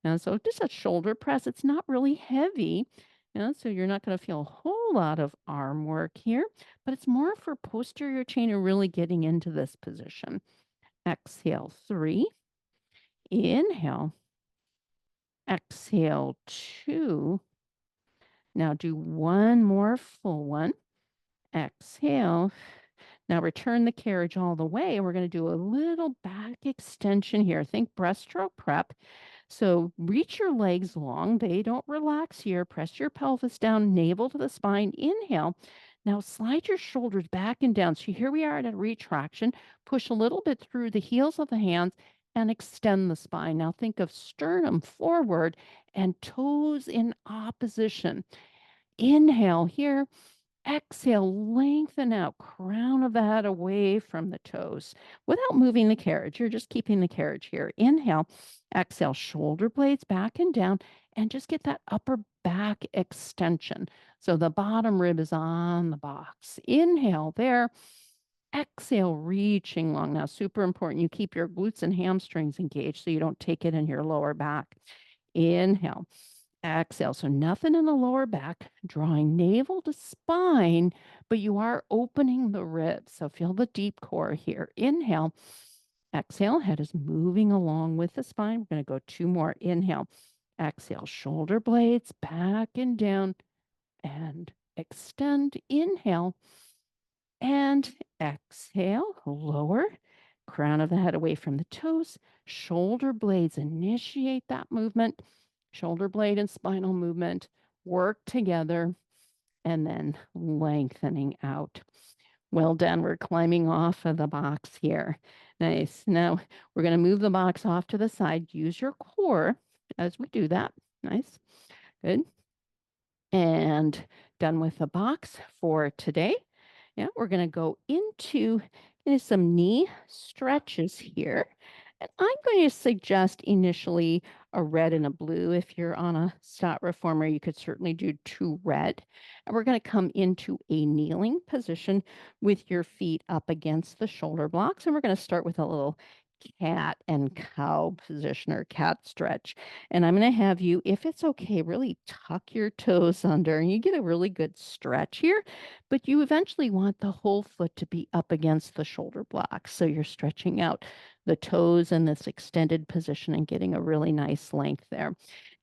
And so just a shoulder press, it's not really heavy. So you're not going to feel a whole lot of arm work here, but it's more for posterior chain and really getting into this position. Exhale, 3. Inhale. Exhale, 2. Now do one more full one. Exhale. Now return the carriage all the way. We're going to do a little back extension here. Think breaststroke prep. So reach your legs long. They don't relax here. Press your pelvis down, navel to the spine. Inhale. Now slide your shoulders back and down. So here we are at a retraction. Push a little bit through the heels of the hands and extend the spine. Now think of sternum forward and toes in opposition. Inhale here. Exhale, lengthen out, crown of the head away from the toes without moving the carriage. You're just keeping the carriage here. Inhale, exhale, shoulder blades back and down, and just get that upper back extension. So the bottom rib is on the box. Inhale there. Exhale, reaching long. Now, super important. You keep your glutes and hamstrings engaged so you don't take it in your lower back. Inhale. Exhale. So nothing in the lower back, drawing navel to spine, but you are opening the ribs. So feel the deep core here. Inhale. Exhale. Head is moving along with the spine. We're going to go 2 more. Inhale. Exhale. Shoulder blades back and down and extend. Inhale. And exhale. Lower. Crown of the head away from the toes. Shoulder blades initiate that movement. Shoulder blade and spinal movement work together and then lengthening out. Well done. We're climbing off of the box here. Nice. Now we're going to move the box off to the side. Use your core as we do that. Nice. Good. And done with the box for today. Yeah, we're going to go into some knee stretches here. And I'm going to suggest initially a red and a blue. If you're on a stot reformer, you could certainly do 2 red. And we're going to come into a kneeling position with your feet up against the shoulder blocks. And we're going to start with a little cat and cow position or cat stretch. And I'm going to have you, if it's okay, really tuck your toes under and you get a really good stretch here. But you eventually want the whole foot to be up against the shoulder blocks. So you're stretching out the toes in this extended position and getting a really nice length there.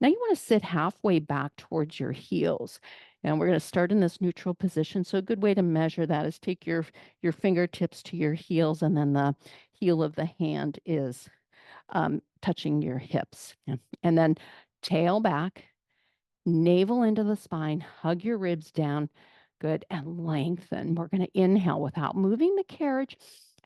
Now you want to sit halfway back towards your heels. And we're going to start in this neutral position. So a good way to measure that is take your fingertips to your heels, and then the heel of the hand is touching your hips. Yeah. And then tail back, navel into the spine, hug your ribs down. Good. And lengthen. We're going to inhale without moving the carriage.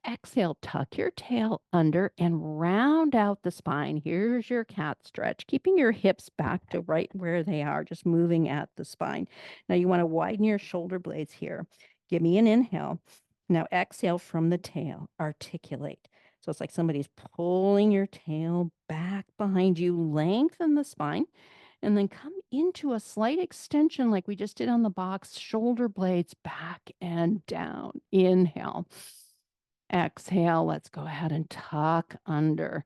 Exhale, tuck your tail under and round out the spine. Here's your cat stretch, keeping your hips back to right where they are, just moving at the spine. Now you want to widen your shoulder blades here. Give me an inhale. Now exhale from the tail, articulate. So it's like somebody's pulling your tail back behind you, lengthen the spine, and then come into a slight extension like we just did on the box, shoulder blades back and down. Inhale. Exhale, let's go ahead and tuck under.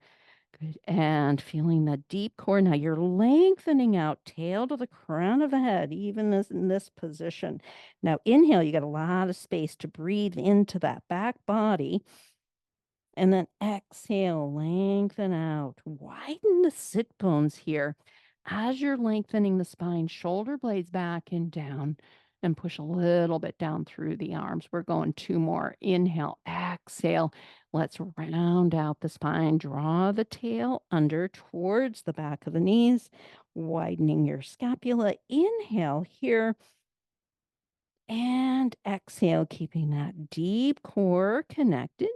Good. And feeling the deep core. Now you're lengthening out, tail to the crown of the head, even this in this position. Now inhale, you got a lot of space to breathe into that back body. And then exhale, lengthen out. Widen the sit bones here. As you're lengthening the spine, shoulder blades back and down, and push a little bit down through the arms. We're going 2 more. Inhale, exhale. Let's round out the spine. Draw the tail under towards the back of the knees, widening your scapula. Inhale here. And exhale, keeping that deep core connected.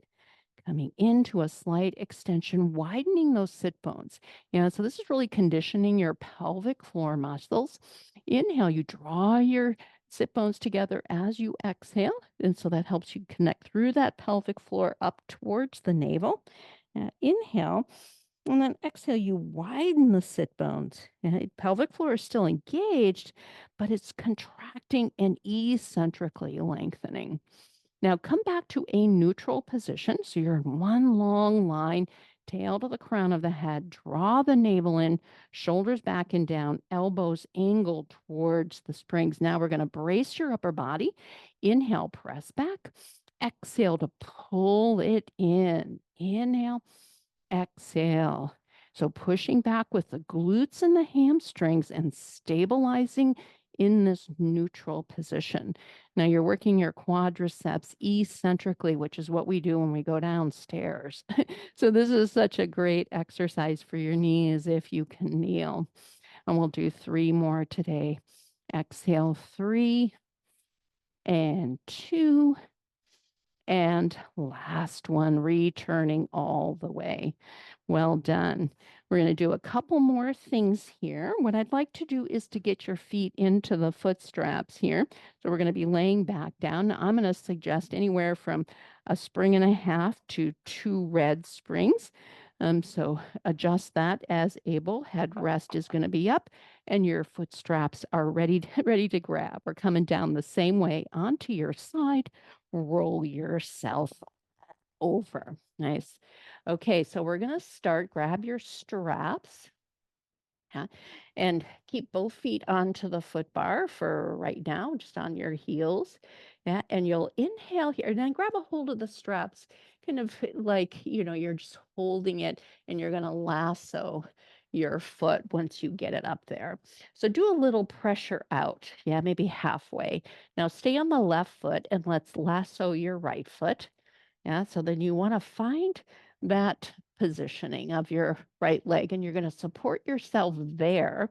Coming into a slight extension, widening those sit bones. So this is really conditioning your pelvic floor muscles. Inhale, you draw your sit bones together as you exhale. And so that helps you connect through that pelvic floor up towards the navel. Inhale, and then exhale, you widen the sit bones. Pelvic floor is still engaged, but it's contracting and eccentrically lengthening. Now come back to a neutral position. So you're in one long line. tail to the crown of the head, draw the navel in, shoulders back and down, elbows angled towards the springs. Now we're going to brace your upper body. Inhale, press back. Exhale to pull it in. Inhale, exhale. So pushing back with the glutes and the hamstrings and stabilizing in this neutral position. Now you're working your quadriceps eccentrically, which is what we do when we go downstairs. So this is such a great exercise for your knees if you can kneel. And we'll do 3 more today. Exhale, 3 and 2. And last one, returning all the way. Well done. We're going to do a couple more things here. What I'd like to do is to get your feet into the foot straps here. So we're going to be laying back down. Now, I'm going to suggest anywhere from a spring and a half to 2 red springs. So adjust that as able. Headrest is going to be up and your foot straps are ready to grab. We're coming down the same way onto your side. Roll yourself over. Nice. Okay, so we're going to start. Grab your straps. Yeah, and keep both feet onto the foot bar for right now, just on your heels. Yeah, and you'll inhale here and then grab a hold of the straps, kind of like, you're just holding it and you're going to lasso your foot once you get it up there. So do a little pressure out. Yeah, maybe halfway. Now stay on the left foot and let's lasso your right foot. Yeah, so then you want to find that positioning of your right leg, and you're going to support yourself there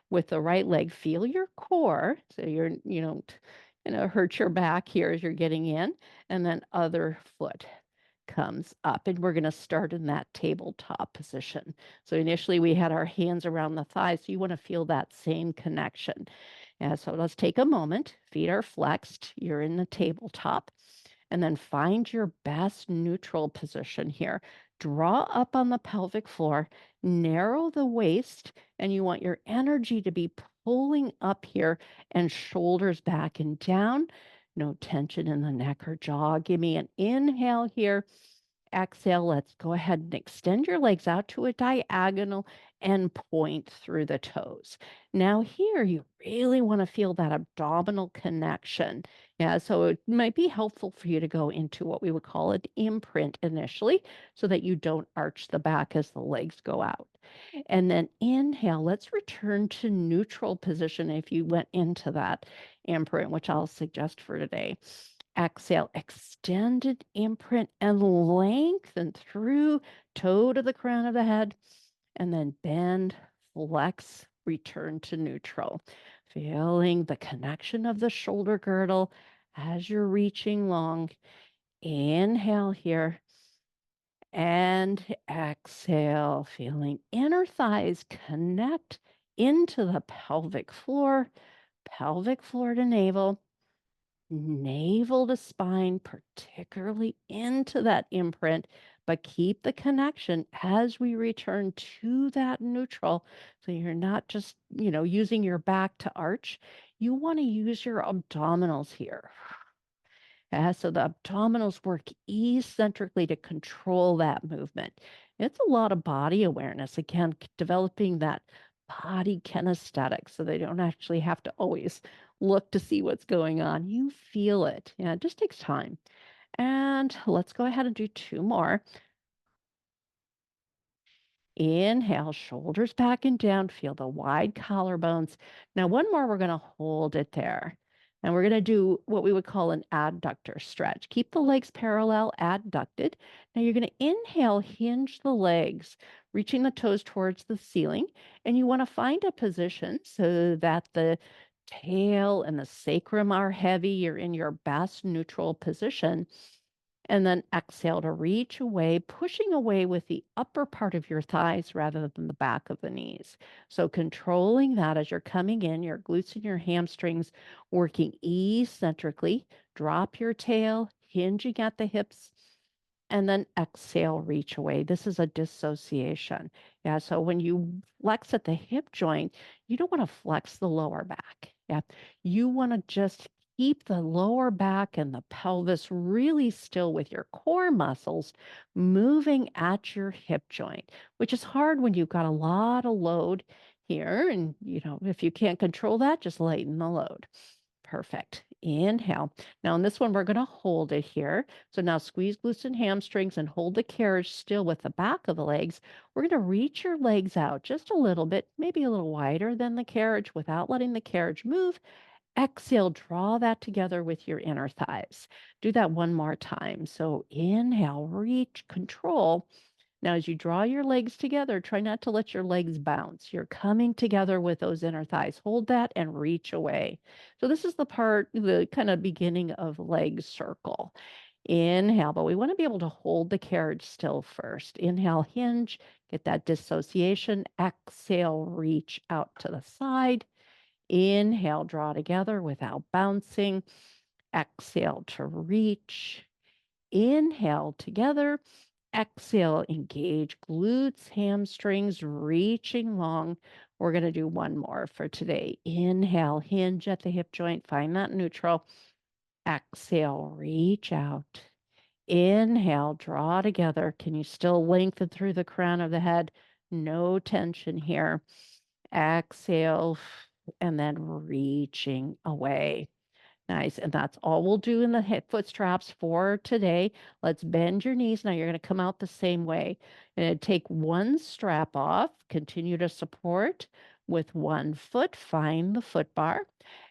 with the right leg. Feel your core, so you don't hurt your back here as you're getting in, and then other foot comes up, and we're going to start in that tabletop position. So initially we had our hands around the thighs, so you want to feel that same connection. Yeah, so let's take a moment. Feet are flexed. You're in the tabletop. And then find your best neutral position here. Draw up on the pelvic floor, narrow the waist, and you want your energy to be pulling up here and shoulders back and down. No tension in the neck or jaw. Give me an inhale here. Exhale, let's go ahead and extend your legs out to a diagonal and point through the toes. Now here, you really want to feel that abdominal connection. Yeah, so it might be helpful for you to go into what we would call an imprint initially so that you don't arch the back as the legs go out. And then inhale, let's return to neutral position if you went into that imprint, which I'll suggest for today. Exhale, extended imprint and lengthen through toe to the crown of the head, and then bend, flex, return to neutral. Feeling the connection of the shoulder girdle as you're reaching long. Inhale here and exhale, feeling inner thighs connect into the pelvic floor to navel. Navel to spine, particularly into that imprint, but keep the connection as we return to that neutral. So you're not just, using your back to arch. You want to use your abdominals here. So the abdominals work eccentrically to control that movement. It's a lot of body awareness. Again, developing that body kinesthetic so they don't actually have to always look to see what's going on. You feel it. Yeah, it just takes time. And let's go ahead and do 2 more. Inhale, shoulders back and down. Feel the wide collarbones. Now, one more, we're going to hold it there. And we're going to do what we would call an adductor stretch. Keep the legs parallel, adducted. Now, you're going to inhale, hinge the legs, reaching the toes towards the ceiling. And you want to find a position so that the tail and the sacrum are heavy. You're in your best neutral position. And then exhale to reach away, pushing away with the upper part of your thighs rather than the back of the knees. So controlling that as you're coming in, your glutes and your hamstrings working eccentrically. Drop your tail, hinging at the hips, and then exhale, reach away. This is a dissociation. Yeah, so when you flex at the hip joint, you don't want to flex the lower back. Yeah, you want to just keep the lower back and the pelvis really still with your core muscles moving at your hip joint, which is hard when you've got a lot of load here. And, if you can't control that, just lighten the load. Perfect. Inhale. Now, in this one, we're going to hold it here. So now squeeze glutes and hamstrings and hold the carriage still with the back of the legs. We're going to reach your legs out just a little bit, maybe a little wider than the carriage without letting the carriage move. Exhale, draw that together with your inner thighs. Do that one more time. So inhale, reach, control. Now, as you draw your legs together, try not to let your legs bounce. You're coming together with those inner thighs. Hold that and reach away. So, this is the kind of beginning of leg circle. Inhale, but we want to be able to hold the carriage still first. Inhale, hinge, get that dissociation. Exhale, reach out to the side. Inhale, draw together without bouncing. Exhale to reach. Inhale together. Exhale, engage glutes, hamstrings, reaching long. We're going to do one more for today. Inhale, hinge at the hip joint, find that neutral. Exhale, reach out. Inhale, draw together. Can you still lengthen through the crown of the head? No tension here. Exhale, and then reaching away. Nice. And that's all we'll do in the hip foot straps for today. Let's bend your knees. Now you're going to come out the same way. And take one strap off, continue to support with one foot, find the foot bar,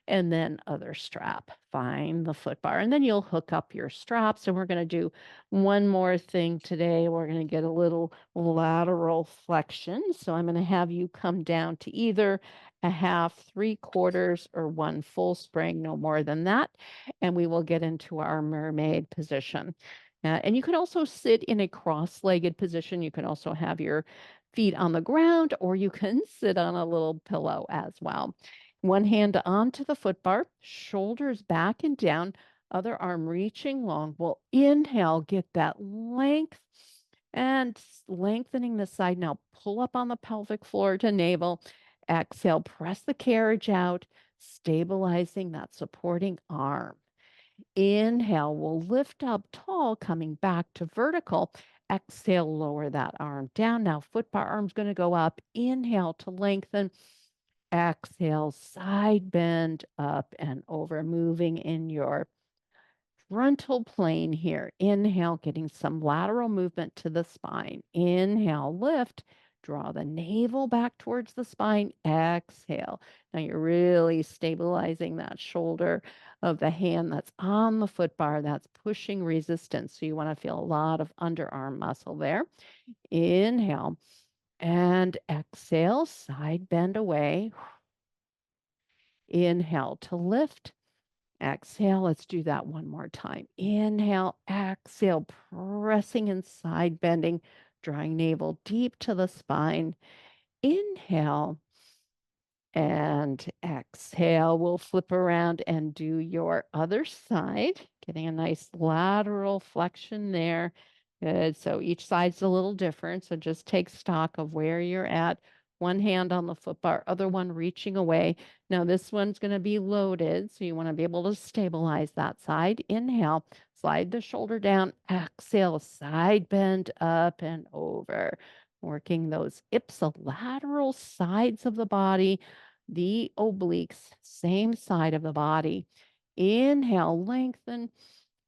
and then other strap, find the foot bar. And then you'll hook up your straps. And we're going to do one more thing today. We're going to get a little lateral flexion. So I'm going to have you come down to either a half, 3/4, or one full spring, no more than that. And we will get into our mermaid position. And you can also sit in a cross-legged position. You can also have your feet on the ground, or you can sit on a little pillow as well. One hand onto the foot bar, shoulders back and down, other arm reaching long. We'll inhale, get that length and lengthening the side. Now pull up on the pelvic floor to navel. Exhale, press the carriage out, stabilizing that supporting arm. Inhale, we'll lift up tall, coming back to vertical. Exhale, lower that arm down. Now, foot bar arm's going to go up. Inhale to lengthen. Exhale, side bend up and over, moving in your frontal plane here. Inhale, getting some lateral movement to the spine. Inhale, lift. Draw the navel back towards the spine. Exhale. Now you're really stabilizing that shoulder of the hand that's on the foot bar that's pushing resistance. So you want to feel a lot of underarm muscle there. Inhale and exhale, side bend away. Inhale to lift. Exhale. Let's do that one more time. Inhale, exhale, pressing and side bending, drawing navel deep to the spine. Inhale and exhale. We'll flip around and do your other side, getting a nice lateral flexion there. Good. So each side's a little different. So just take stock of where you're at. One hand on the foot bar, other one reaching away. Now this one's going to be loaded, so you want to be able to stabilize that side. Inhale, slide the shoulder down. Exhale, side bend up and over. Working those ipsilateral sides of the body, the obliques, same side of the body. Inhale, lengthen.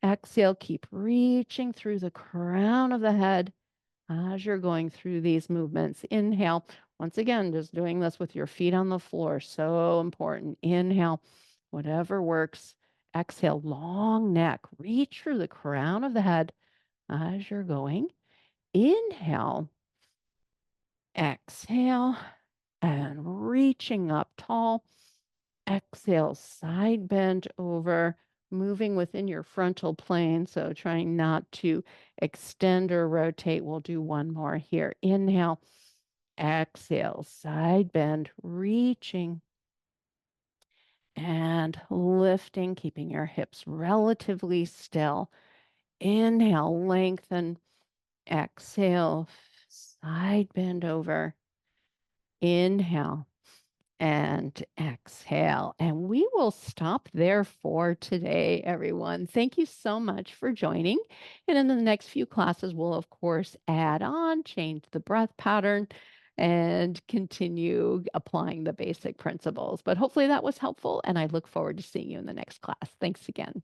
Exhale, keep reaching through the crown of the head as you're going through these movements. Inhale. Once again, just doing this with your feet on the floor. So important. Inhale, whatever works. Exhale, long neck. Reach through the crown of the head as you're going. Inhale. Exhale. And reaching up tall. Exhale, side bend over, moving within your frontal plane. So trying not to extend or rotate. We'll do one more here. Inhale, exhale, side bend, reaching and lifting, keeping your hips relatively still. Inhale, lengthen. Exhale, side bend over. Inhale. And exhale. And we will stop there for today, everyone. Thank you so much for joining. And in the next few classes, we'll, of course, add on, change the breath pattern, and continue applying the basic principles. But hopefully that was helpful. And I look forward to seeing you in the next class. Thanks again.